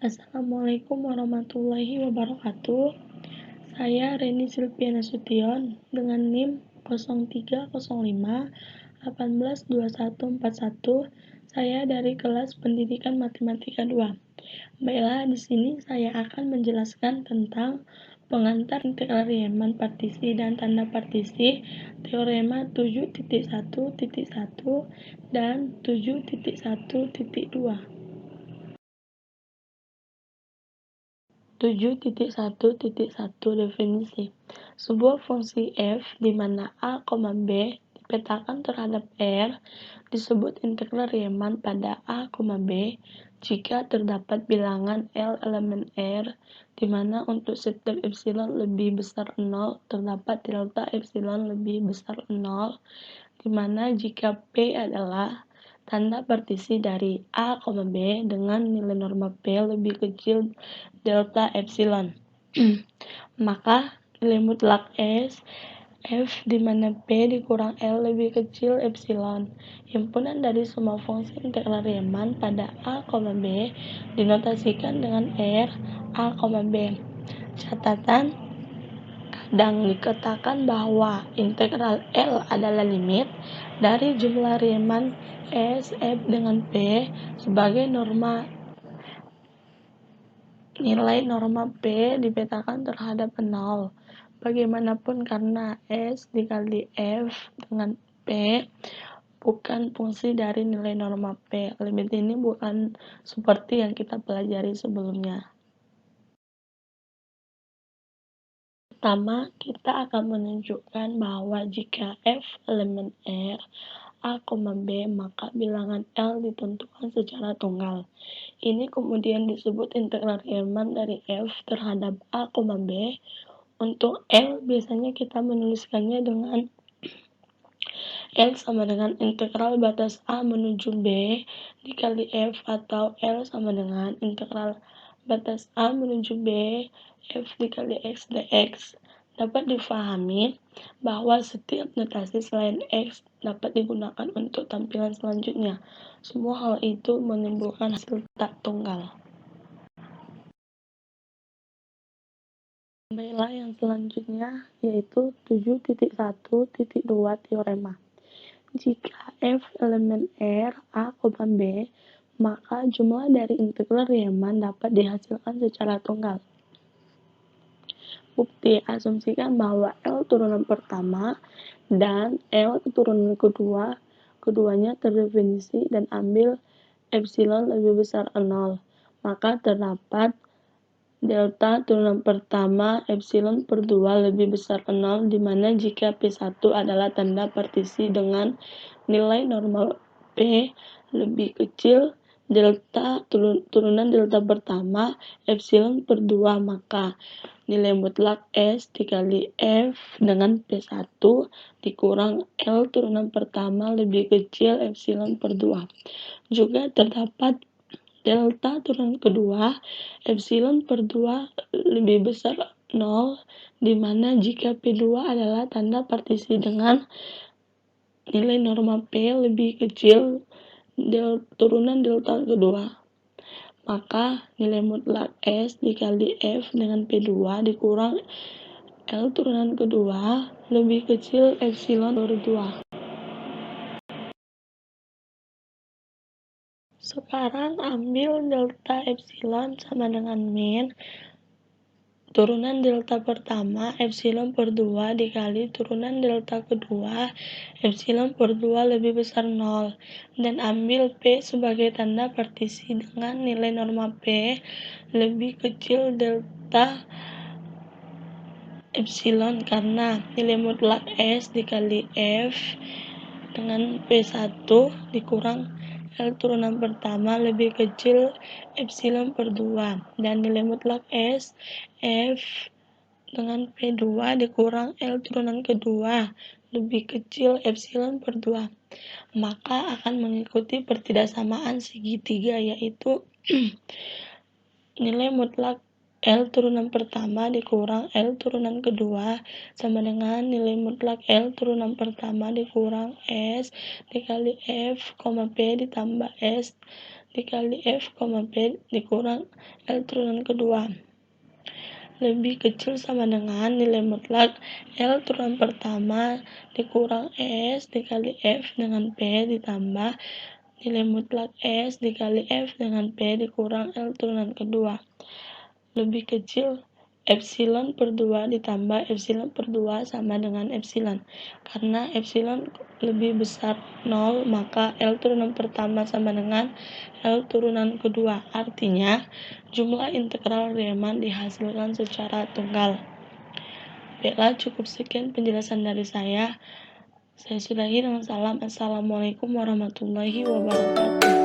Assalamualaikum warahmatullahi wabarakatuh. Saya Reni Silvia Nasution dengan NIM 0305 182141. Saya dari kelas Pendidikan Matematika 2. Baiklah, di sini saya akan menjelaskan tentang pengantar integral Riemann partisi dan tanda partisi teorema 7.1.1 dan 7.1.2. 7.1.1 Definisi. Sebuah fungsi f di mana a, b dipetakan terhadap R disebut integral Riemann pada a, b jika terdapat bilangan L elemen R di mana untuk setiap epsilon lebih besar 0 terdapat delta epsilon lebih besar 0, di mana jika P adalah tanda partisi dari A, B dengan nilai norma P lebih kecil delta epsilon. Maka nilai mutlak S F di mana P dikurang L lebih kecil epsilon. Himpunan dari semua fungsi integral Riemann pada A, B dinotasikan dengan R A, B. Catatan: kadang dikatakan bahwa integral L adalah limit dari jumlah Riemann S F dengan P sebagai nilai norma P dipetakan terhadap 0. Bagaimanapun karena S dikali F dengan P bukan fungsi dari nilai norma P. Limit ini bukan seperti yang kita pelajari sebelumnya. Pertama, kita akan menunjukkan bahwa jika F elemen R, A, B, maka bilangan L ditentukan secara tunggal. Ini kemudian disebut integral Riemann dari F terhadap A, B. Untuk L, biasanya kita menuliskannya dengan L sama dengan integral batas A menuju B dikali F, atau L sama dengan integral batas A menuju B F dikali X dx. Dapat difahami bahwa setiap notasi selain X dapat digunakan untuk tampilan selanjutnya. Semua hal itu menimbulkan hasil tak tunggal. Baiklah, yang selanjutnya yaitu 7.1.2 teorema. Jika F elemen R, A, B, maka jumlah dari integral Riemann dapat dihasilkan secara tunggal. Bukti: asumsikan bahwa L turunan pertama dan L turunan kedua, keduanya terdefinisi dan ambil epsilon lebih besar 0. Maka terdapat delta turunan pertama epsilon per 2 lebih besar 0, di mana jika P1 adalah tanda partisi dengan nilai normal P lebih kecil delta turunan delta pertama epsilon per 2, maka nilai mutlak S dikali F dengan P1 dikurang L turunan pertama lebih kecil epsilon per 2. Juga terdapat delta turunan kedua epsilon per 2 lebih besar 0, di mana jika P2 adalah tanda partisi dengan nilai norma P lebih kecil turunan delta kedua, maka nilai mutlak S dikali F dengan P2 dikurang L turunan kedua lebih kecil epsilon per 2. Sekarang ambil delta epsilon sama dengan min turunan delta pertama epsilon per 2 dikali turunan delta kedua epsilon per 2 lebih besar 0, dan ambil P sebagai tanda partisi dengan nilai norma P lebih kecil delta epsilon karena nilai mutlak S dikali F dengan P1 dikurang L turunan pertama lebih kecil epsilon per 2, dan nilai mutlak S F dengan P2 dikurang L turunan kedua lebih kecil epsilon per 2. Maka akan mengikuti pertidaksamaan segitiga, yaitu nilai mutlak L turunan pertama dikurang L turunan kedua sama dengan nilai mutlak L turunan pertama dikurang S dikali F, P ditambah S dikali F, P dikurang L turunan kedua lebih kecil sama dengan nilai mutlak L turunan pertama dikurang S dikali F dengan P ditambah nilai mutlak S dikali F dengan P dikurang L turunan kedua lebih kecil epsilon per 2 ditambah epsilon per 2 sama dengan epsilon. Karena epsilon lebih besar 0, maka L turunan pertama sama dengan L turunan kedua. Artinya, jumlah integral Riemann dihasilkan secara tunggal. Baiklah, cukup sekian penjelasan dari saya. Saya sudahi dengan salam. Assalamualaikum warahmatullahi wabarakatuh.